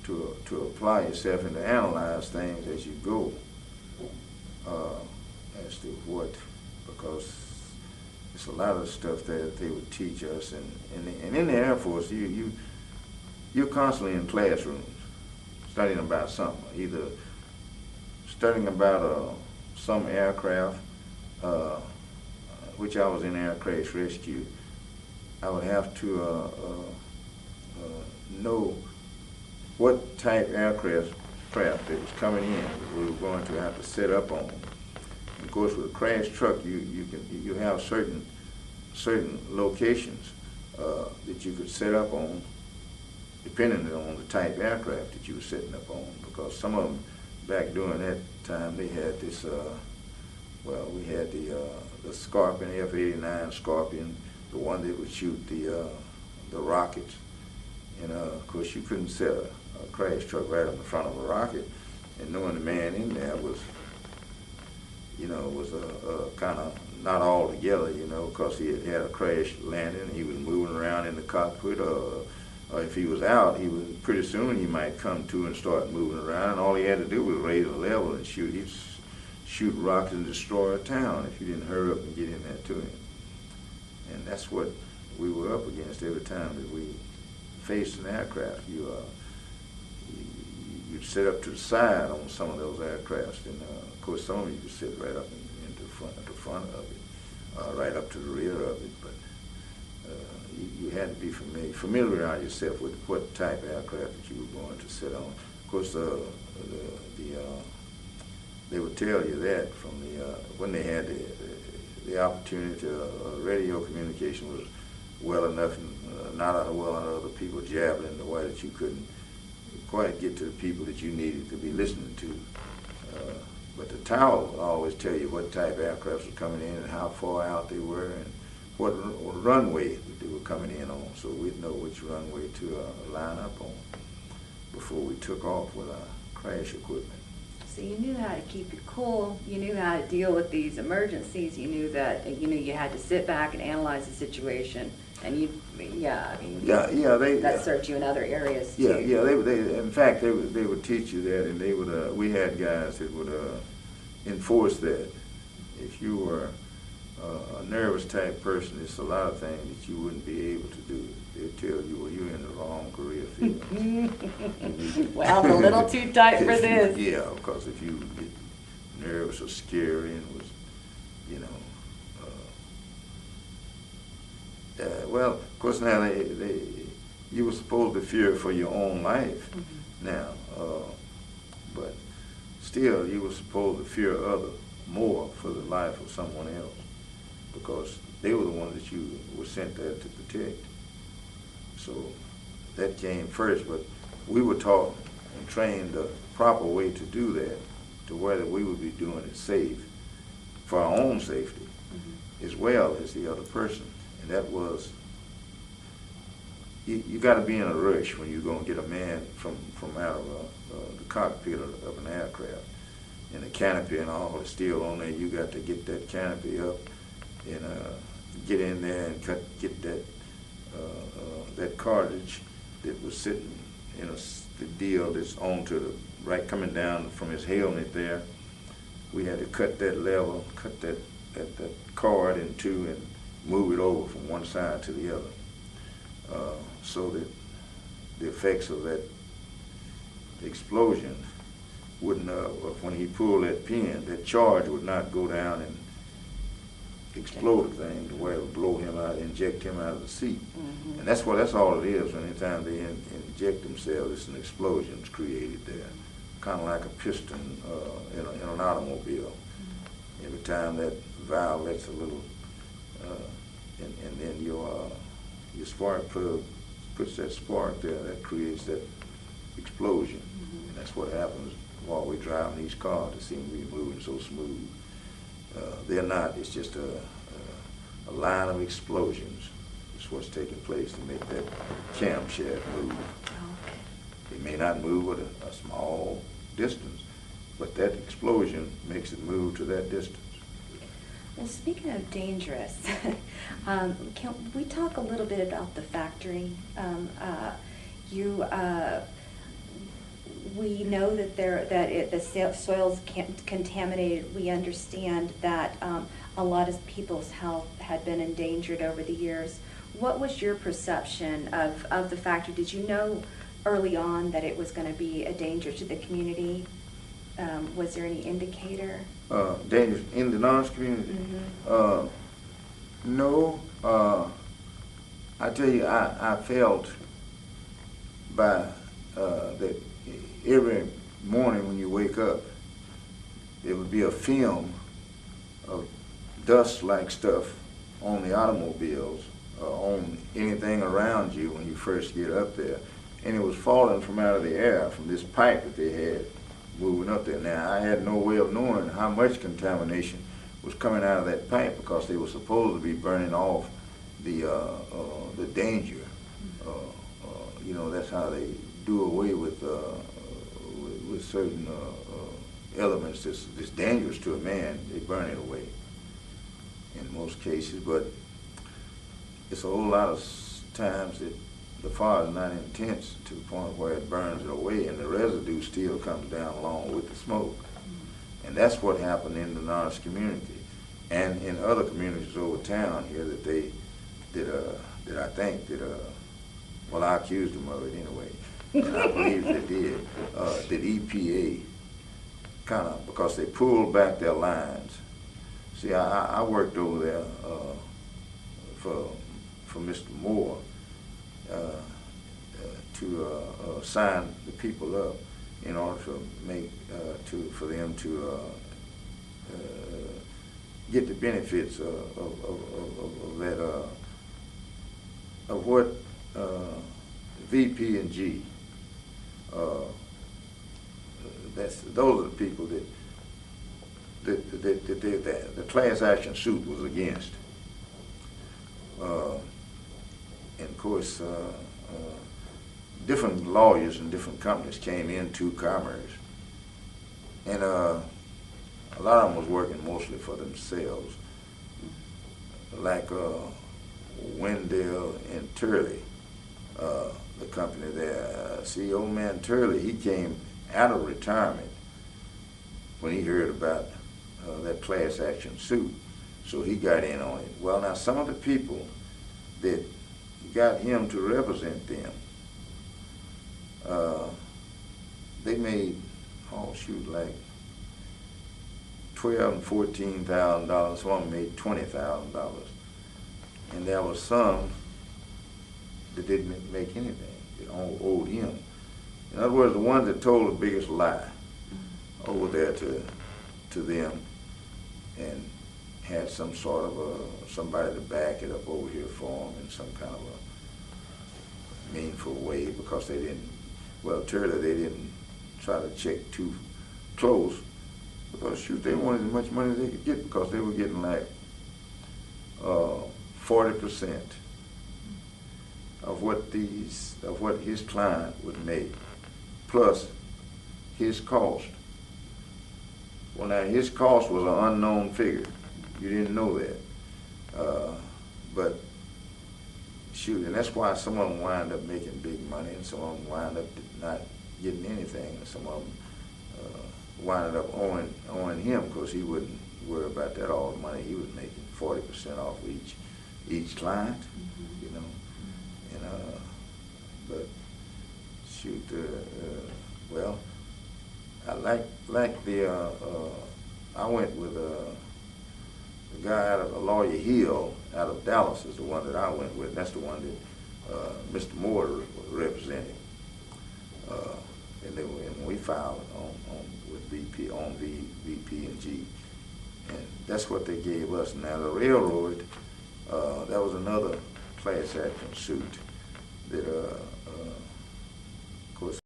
to apply yourself and to analyze things as you go, as to what, because it's a lot of stuff that they would teach us, and in the Air Force, you're constantly in classrooms studying about something, either studying about some aircraft, which I was in air crash rescue. I would have to know what type aircraft that was coming in that we were going to have to set up on. Of course, with a crash truck, you have certain locations that you could set up on, depending on the type aircraft that you were setting up on. Because some of them back during that time, they had this. Well, we had the Scorpion, F-89 Scorpion, the one that would shoot the rockets. And of course, you couldn't set a crash truck right up in front of a rocket, and knowing the man in there was, was kind of not all together, because he had a crash landing, he was moving around in the cockpit, or if he was out, pretty soon he might come to and start moving around, and all he had to do was raise a level and shoot. He'd shoot rockets and destroy a town if you didn't hurry up and get in there to him. And that's what we were up against every time that we faced an aircraft. You'd sit up to the side on some of those aircrafts, and of course some of you could sit right up into the front of it, right up to the rear of it. But you had to be familiarize yourself with what type of aircraft that you were going to sit on. Of course, they would tell you that from when they had the opportunity to radio communication was well enough, and not well enough other people jabbling the way that you couldn't quite get to the people that you needed to be listening to. But the tower would always tell you what type of aircrafts were coming in and how far out they were and what runway that they were coming in on, so we'd know which runway to line up on before we took off with our crash equipment. So you knew how to keep it cool, you knew how to deal with these emergencies, you knew that, you had to sit back and analyze the situation, and that served you in other areas too. They in fact, they would teach you that, and they would, we had guys that would enforce that. If you were a nervous type person, it's a lot of things that you wouldn't be able to do. They'd tell you, well, you're in the wrong career field. Well, I'm a little too tight for this. Yeah, because if you get nervous or scary and was, well, of course now you were supposed to fear for your own life now, but still you were supposed to fear more for the life of someone else, because they were the ones that you were sent there to protect. So that came first, but we were taught and trained the proper way to do that, to whether we would be doing it safe for our own safety as well as the other person. And that was, you got to be in a rush when you're going to get a man from out of the cockpit of an aircraft. And the canopy and all is still on there. You got to get that canopy up and get in there and get that that cartridge that was sitting in the deal that's on to the right, coming down from his helmet there. We had to cut that level, cut that cord in two, and move it over from one side to the other, so that the effects of that explosion wouldn't, when he pulled that pin, that charge would not go down and explode the thing to where it would blow him out, inject him out of the seat. And that's all it is. Anytime they inject themselves, it's an explosion that's created there, kind of like a piston in an automobile. Every time that valve lets a little, and then your spark plug puts that spark there, that creates that explosion. And that's what happens while we're driving these cars. They seem to be moving so smooth. They're not. It's just a line of explosions. It's what's taking place to make that camshaft move. Okay. It may not move at a small distance, but that explosion makes it move to that distance. Well, speaking of dangerous, can we talk a little bit about the factory? we know that the soil's contaminated. We understand that a lot of people's health had been endangered over the years. What was your perception of the factor? Did you know early on that it was going to be a danger to the community? Was there any indicator? Dangerous in the Norris community? Mm-hmm. No. I tell you, I felt that every morning when you wake up, there would be a film of dust-like stuff on the automobiles, on anything around you when you first get up there. And it was falling from out of the air from this pipe that they had moving up there. Now, I had no way of knowing how much contamination was coming out of that pipe because they were supposed to be burning off the danger. You know, that's how they do away with certain elements that's dangerous to a man. They burn it away in most cases, but it's a whole lot of times that the fire is not intense to the point where it burns it away, and the residue still comes down along with the smoke. And that's what happened in the Norris community and in other communities over town here that I think well, I accused them of it anyway, and I believe they did, that EPA kind of, because they pulled back their lines. See, I worked over there for Mr. Moore to sign the people up in order to make, for them to get the benefits of that, of what VP and G. Those are the people that the class action suit was against. And of course, different lawyers and different companies came into commerce, and a lot of them was working mostly for themselves, like Wendell and Turley, the company there. See, old man Turley, he came out of retirement when he heard about that class action suit, so he got in on it. Well, now some of the people that got him to represent them, they made, oh shoot, like $12,000 and $14,000. Some of them made $20,000, and there was some that didn't make anything, that owed him. In other words, the ones that told the biggest lie over there to them and had some sort of somebody to back it up over here for them in some kind of a meaningful way, because they didn't, well, Turley, they didn't try to check too close, because shoot, they wanted as much money as they could get, because they were getting like 40% of what his client would make, plus his cost. Well, now his cost was an unknown figure. You didn't know that, but shoot, and that's why some of them wind up making big money, and some of them wind up not getting anything, and some of them winded up owing him, because he wouldn't worry about that all the money he was making, 40% off each client, you know. And but shoot, well, I like the I went with the guy out of, a lawyer Hill out of Dallas is the one that I went with. That's the one that Mr. Moore was representing. And we filed with VP and G, and that's what they gave us. Now the railroad, that was another class action suit that